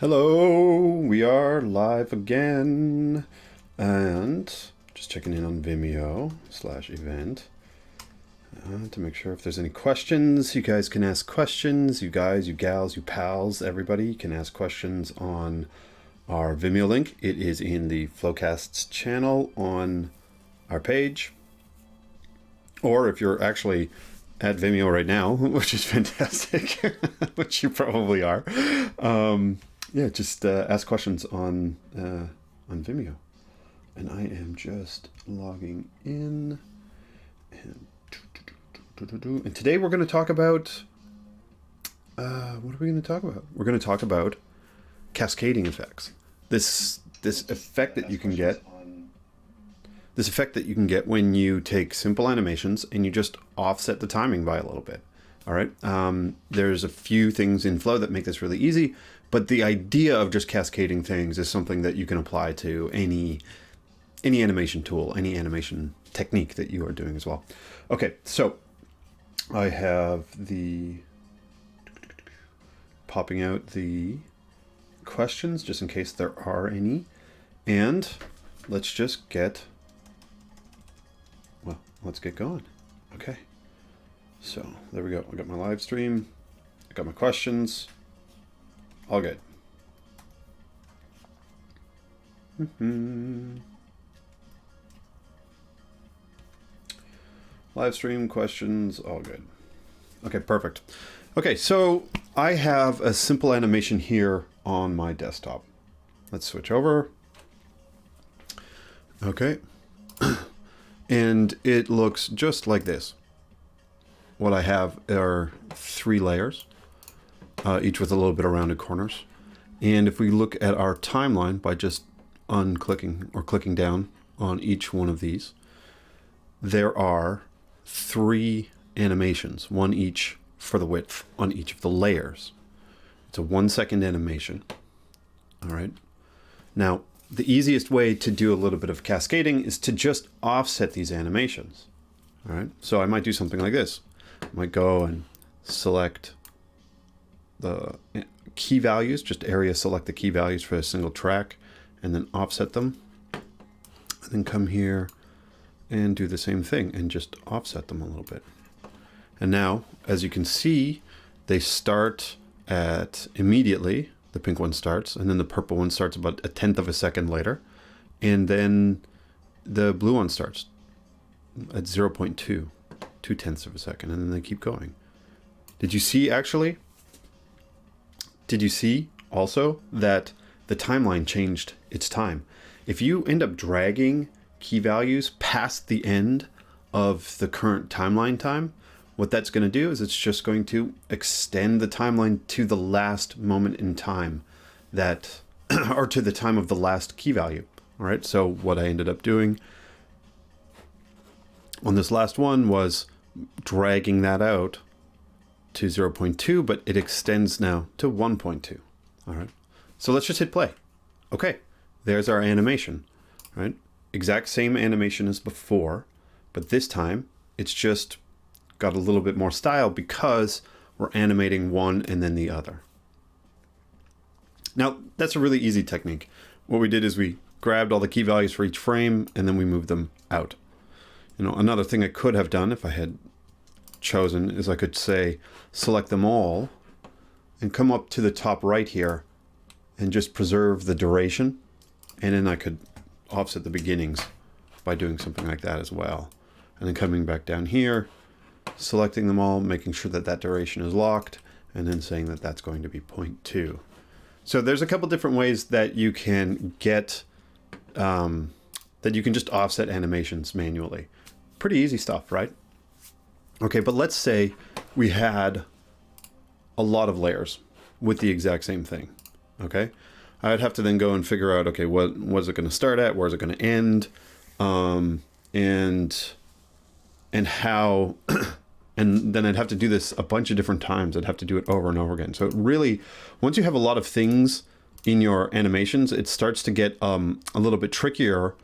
Hello, we are live again, and just checking in on Vimeo/event to make sure if there's any questions. You guys can ask questions. You guys, you gals, you pals, everybody can ask questions on our Vimeo link. It is in the Flowcasts channel on our page, or if you're actually at Vimeo right now, which is fantastic, which you probably are. Yeah, just ask questions on Vimeo. And I am just logging in. And today we're going to talk about, what are we going to talk about? We're going to talk about cascading effects. This effect that you can get. This effect that you can get when you take simple animations and you just offset the timing by a little bit. All right. There's a few things in Flow that make this really easy, but the idea of just cascading things is something that you can apply to any animation tool, any animation technique that you are doing as well. Okay, so I have the popping out the questions just in case there are any, and let's just get going. Okay. So there we go. I got my live stream. I got my questions. All good. Live stream questions. All good. Okay, perfect. Okay, so I have a simple animation here on my desktop. Let's switch over. Okay. And it looks just like this. What I have are 3 layers, each with a little bit of rounded corners. And if we look at our timeline by just unclicking or clicking down on each one of these, there are 3 animations, one each for the width on each of the layers. It's a 1-second animation. All right. Now, the easiest way to do a little bit of cascading is to just offset these animations. All right. So I might do something like this. I might go and select the key values, just area select the key values for a single track, and then offset them. And then come here and do the same thing and just offset them a little bit. And now, as you can see, they start at immediately. The pink one starts, and then the purple one starts about 1/10 of a second later. And then the blue one starts at 0.2, 2/10 of a second, and then they keep going. Did you see actually? Did you see also that the timeline changed its time? If you end up dragging key values past the end of the current timeline time, what that's going to do is it's just going to extend the timeline to the last moment in time that, or to the time of the last key value. All right. So what I ended up doing on this last one was dragging that out to 0.2, but it extends now to 1.2. All right. So let's just hit play. Okay. There's our animation, right? Exact same animation as before, but this time it's just got a little bit more style because we're animating one and then the other. Now, that's a really easy technique. What we did is we grabbed all the key values for each frame and then we moved them out. You know, another thing I could have done if I had chosen is I could say select them all and come up to the top right here and just preserve the duration, and then I could offset the beginnings by doing something like that as well. And then coming back down here, selecting them all, making sure that that duration is locked, and then saying that that's going to be 0.2. So there's a couple different ways that you can get, that you can just offset animations manually. Pretty easy stuff, right? Okay, but let's say we had a lot of layers with the exact same thing, okay? I'd have to then go and figure out, okay, what was it going to start at? Where is it going to end? And how, and then I'd have to do this a bunch of different times. I'd have to do it over and over again. So it really, once you have a lot of things in your animations, it starts to get a little bit trickier,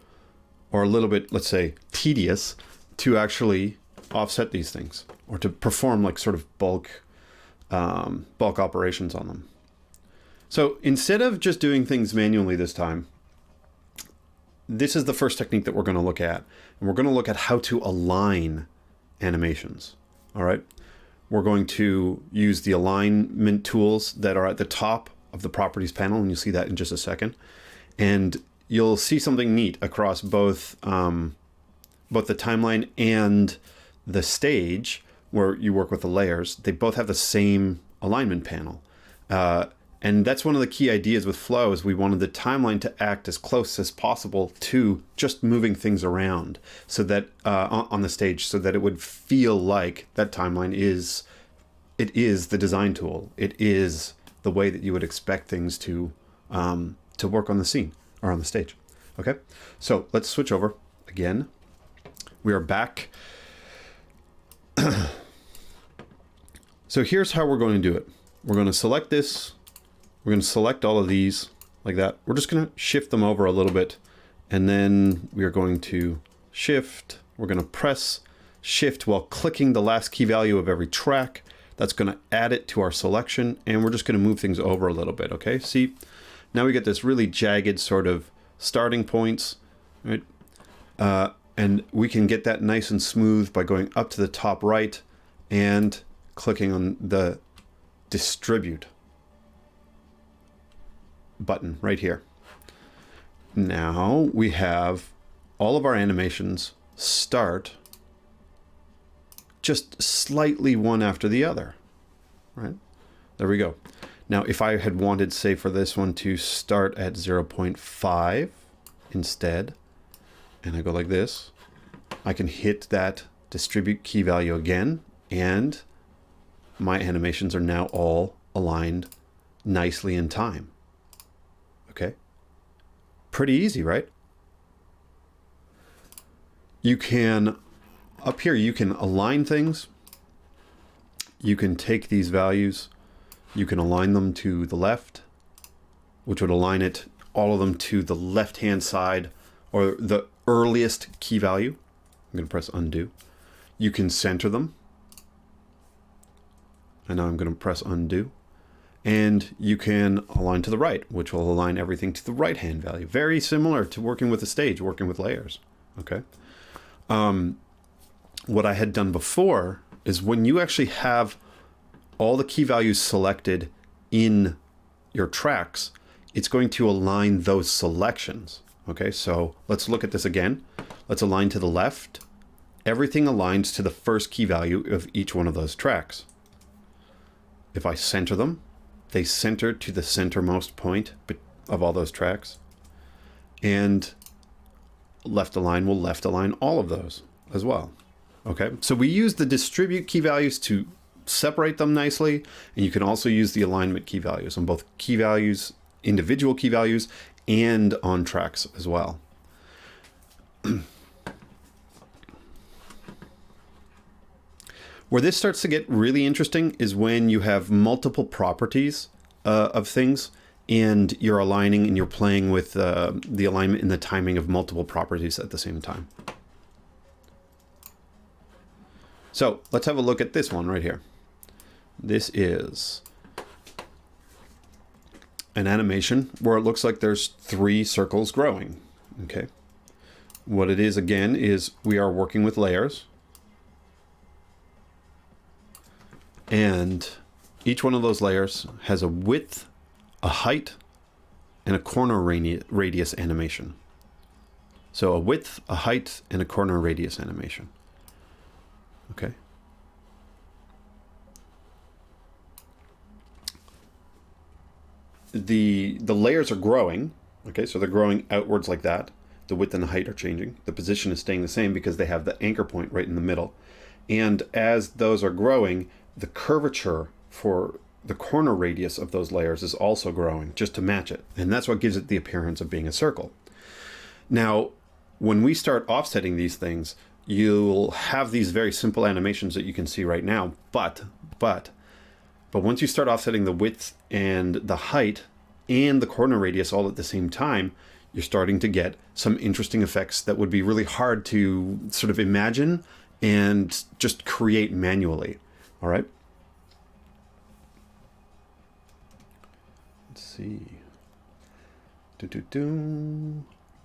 or a little bit, let's say, tedious to actually offset these things, or to perform like sort of bulk operations on them. So instead of just doing things manually this time, this is the first technique that we're going to look at. And we're going to look at how to align animations. All right. We're going to use the alignment tools that are at the top of the properties panel, and you'll see that in just a second. And you'll see something neat across both the timeline and the stage where you work with the layers. They both have the same alignment panel. And that's one of the key ideas with Flow, is we wanted the timeline to act as close as possible to just moving things around, so that on the stage, so that it would feel like that timeline is the design tool. It is the way that you would expect things to work on the scene or on the stage. Okay, so let's switch over again. We are back. So here's how we're going to do it. We're going to select this. We're going to select all of these like that. We're just going to shift them over a little bit. And then we are going to shift. We're going to press shift while clicking the last key value of every track. That's going to add it to our selection. And we're just going to move things over a little bit. Okay, see, now we get this really jagged sort of starting points, right? And we can get that nice and smooth by going up to the top right and clicking on the distribute button right here. Now we have all of our animations start just slightly one after the other, right? There we go. Now, if I had wanted, say, for this one to start at 0.5 instead, and I go like this, I can hit that distribute key value again, and my animations are now all aligned nicely in time. Okay, pretty easy, right? You can, up here, you can align things. You can take these values, you can align them to the left, which would align it, all of them to the left-hand side, or the earliest key value. I'm going to press undo. You can center them. And now I'm going to press undo. And you can align to the right, which will align everything to the right-hand value. Very similar to working with a stage, working with layers. Okay. What I had done before is when you actually have all the key values selected in your tracks, it's going to align those selections. Okay, so let's look at this again. Let's align to the left. Everything aligns to the first key value of each one of those tracks. If I center them, they center to the centermost point of all those tracks. And left align will left align all of those as well. Okay, so we use the distribute key values to separate them nicely, and you can also use the alignment key values on both key values, individual key values, and on tracks as well. Where this starts to get really interesting is when you have multiple properties of things, and you're aligning and you're playing with the alignment and the timing of multiple properties at the same time. So let's have a look at this one right here. This is an animation where it looks like there's 3 circles growing. Okay. What it is, again, is we are working with layers. And each one of those layers has a width, a height, and a corner radius animation. So a width, a height, and a corner radius animation. Okay. The layers are growing. Okay, so they're growing outwards like that. The width and the height are changing. The position is staying the same because they have the anchor point right in the middle. And as those are growing, the curvature for the corner radius of those layers is also growing just to match it. And that's what gives it the appearance of being a circle. Now, when we start offsetting these things, you'll have these very simple animations that you can see right now. But once you start offsetting the width and the height and the corner radius all at the same time, you're starting to get some interesting effects that would be really hard to sort of imagine and just create manually. All right. Let's see.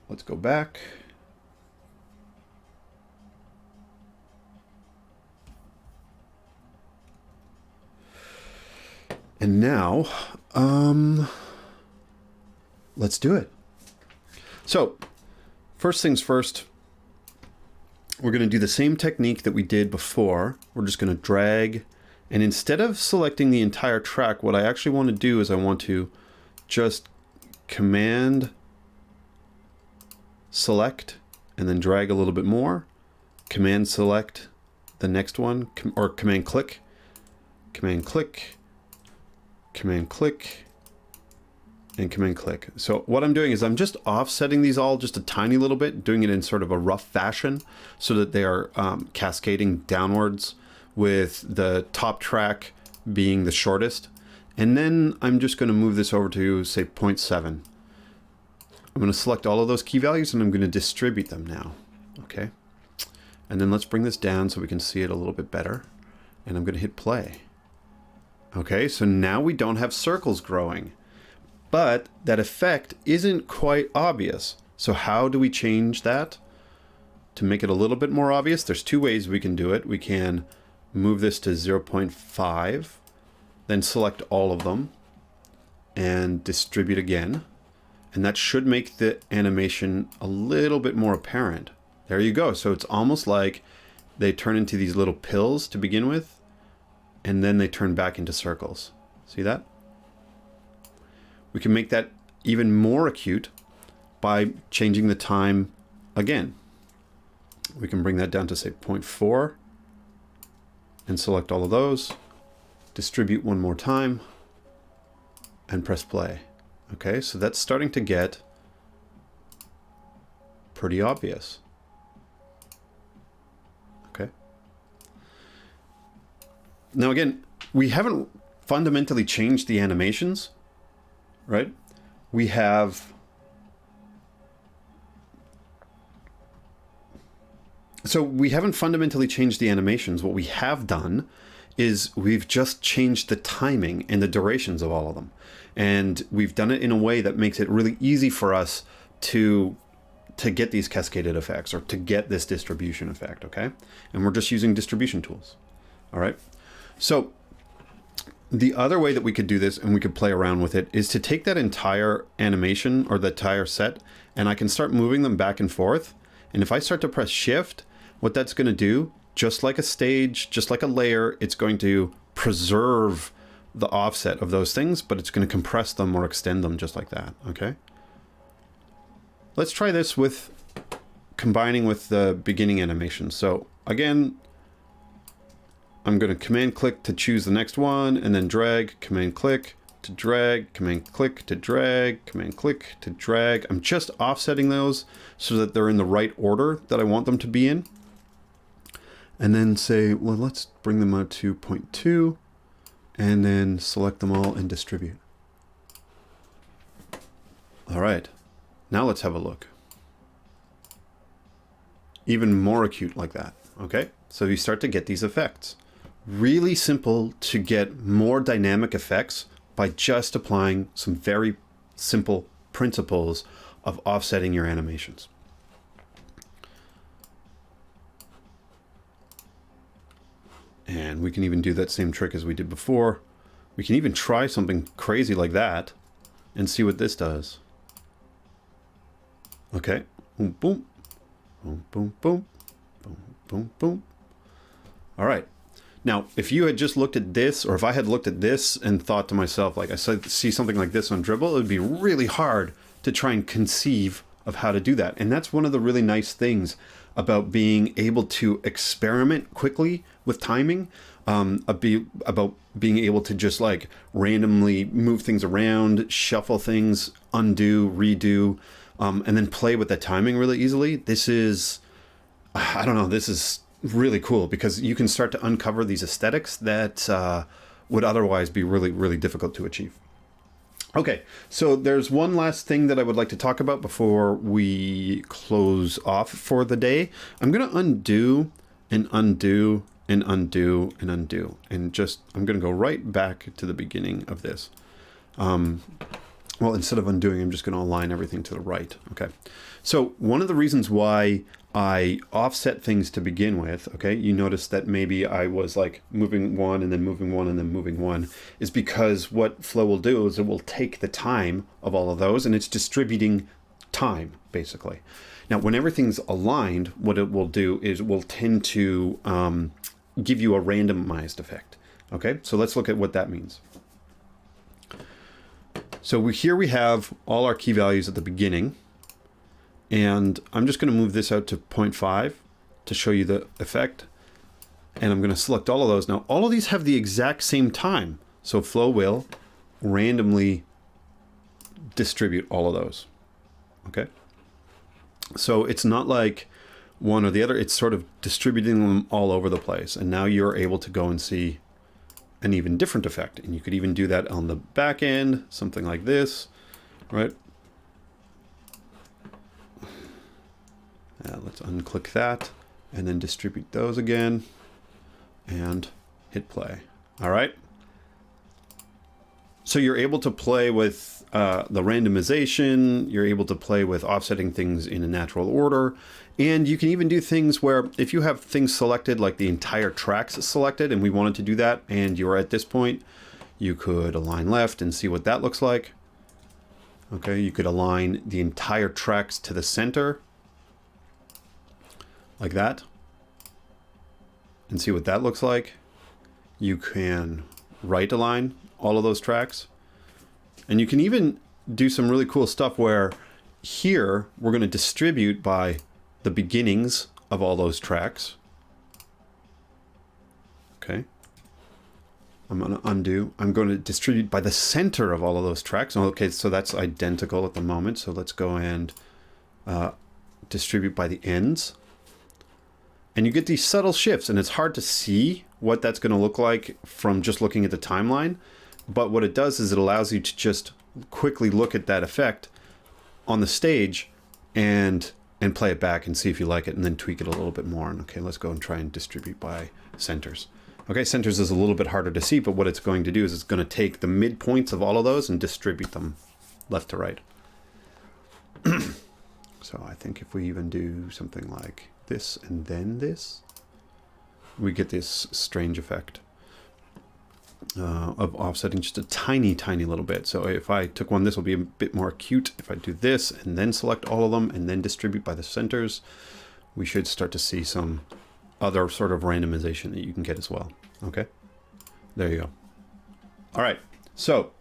Let's go back. And now, let's do it. So, first things first, we're going to do the same technique that we did before. We're just going to drag, and instead of selecting the entire track, what I actually want to do is I want to just Command select and then drag a little bit more. Command select the next one, or Command click, Command click, Command click, and Command click. So what I'm doing is I'm just offsetting these all just a tiny little bit, doing it in sort of a rough fashion so that they are cascading downwards with the top track being the shortest. And then I'm just going to move this over to, say, 0.7. I'm going to select all of those key values and I'm going to distribute them now. Okay. And then let's bring this down so we can see it a little bit better. And I'm going to hit play. Okay, so now we don't have circles growing, but that effect isn't quite obvious. So how do we change that to make it a little bit more obvious? There's two ways we can do it. We can move this to 0.5, then select all of them and distribute again. And that should make the animation a little bit more apparent. There you go. So it's almost like they turn into these little pills to begin with, and then they turn back into circles. See that? We can make that even more acute by changing the time again. We can bring that down to, say, 0.4 and select all of those, distribute one more time, and press play. Okay, so that's starting to get pretty obvious. Okay. Now again, we haven't fundamentally changed the animations, right? We have... So we haven't fundamentally changed the animations. What we have done is we've just changed the timing and the durations of all of them. And we've done it in a way that makes it really easy for us to get these cascaded effects, or to get this distribution effect, okay? And we're just using distribution tools, all right? So the other way that we could do this, and we could play around with it, is to take that entire animation or the entire set, and I can start moving them back and forth. And if I start to press shift, what that's going to do, just like a stage, just like a layer, it's going to preserve the offset of those things, but it's going to compress them or extend them just like that, okay? Let's try this with combining with the beginning animation. So again, I'm going to command click to choose the next one, and then drag, command click to drag, command click to drag, command click to drag. I'm just offsetting those so that they're in the right order that I want them to be in. And then say, well, let's bring them out to 0.2 and then select them all and distribute. All right, now let's have a look. Even more acute like that, okay? So you start to get these effects. Really simple to get more dynamic effects by just applying some very simple principles of offsetting your animations. And we can even do that same trick as we did before. We can even try something crazy like that and see what this does. Okay, boom, boom, boom, boom, boom, boom, boom, boom. All right. Now, if you had just looked at this, or if I had looked at this and thought to myself, like I see something like this on Dribble, it would be really hard to try and conceive of how to do that. And that's one of the really nice things about being able to experiment quickly with timing, about being able to just like randomly move things around, shuffle things, undo, redo, and then play with that timing really easily. This is, I don't know, this is really cool because you can start to uncover these aesthetics that would otherwise be really, really difficult to achieve. Okay, so there's one last thing that I would like to talk about before we close off for the day. I'm going to undo and undo and undo and undo, and just, I'm going to go right back to the beginning of this. well, instead of undoing, I'm just going to align everything to the right. Okay. So one of the reasons why I offset things to begin with, okay, you notice that maybe I was like moving one and then moving one and then moving one, is because what Flow will do is it will take the time of all of those and it's distributing time, basically. Now, when everything's aligned, what it will do is it will tend to give you a randomized effect. Okay, so let's look at what that means. So here we have all our key values at the beginning, and I'm just going to move this out to 0.5 to show you the effect, and I'm going to select all of those. Now, all of these have the exact same time, so Flow will randomly distribute all of those. Okay, so it's not like one or the other, it's sort of distributing them all over the place, and now you're able to go and see an even different effect. And you could even do that on the back end, something like this, right? Let's unclick that and then distribute those again and hit play. All right. So you're able to play with the randomization, you're able to play with offsetting things in a natural order, and you can even do things where if you have things selected, like the entire tracks selected, and we wanted to do that, and you're at this point, you could align left and see what that looks like. Okay, you could align the entire tracks to the center, like that, and see what that looks like. You can right align all of those tracks. And you can even do some really cool stuff where here we're going to distribute by the beginnings of all those tracks. Okay. I'm going to undo. I'm going to distribute by the center of all of those tracks. Okay, so that's identical at the moment. So let's go and distribute by the ends. And you get these subtle shifts, and it's hard to see what that's going to look like from just looking at the timeline. But what it does is it allows you to just quickly look at that effect on the stage and play it back and see if you like it, and then tweak it a little bit more. And okay, let's go and try and distribute by centers. Okay, centers is a little bit harder to see, but what it's going to do is it's going to take the midpoints of all of those and distribute them left to right. So I think if we even do something like this and then this, we get this strange effect of offsetting just a tiny little bit. So if I took one, this will be a bit more acute. If I do this and then select all of them and then distribute by the centers, we should start to see some other sort of randomization that you can get as well. Okay, there you go. All right, so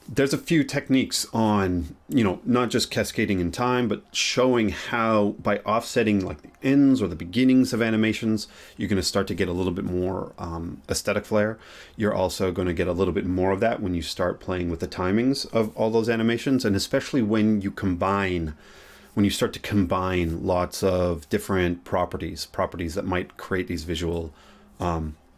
there's a few techniques on, you know, not just cascading in time, but showing how by offsetting like the ends or the beginnings of animations, you're going to start to get a little bit more aesthetic flair. You're also going to get a little bit more of that when you start playing with the timings of all those animations, and especially when you start to combine lots of different properties that might create these visual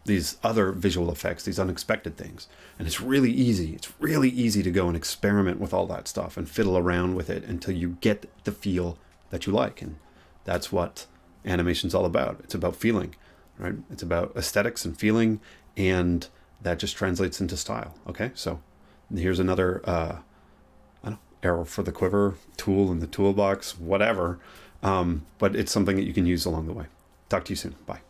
these other visual effects, these unexpected things. And it's really easy. It's really easy to go and experiment with all that stuff and fiddle around with it until you get the feel that you like. And that's what animation's all about. It's about feeling, right? It's about aesthetics and feeling, and that just translates into style. Okay, so here's another arrow for the quiver, tool in the toolbox, whatever. But it's something that you can use along the way. Talk to you soon. Bye.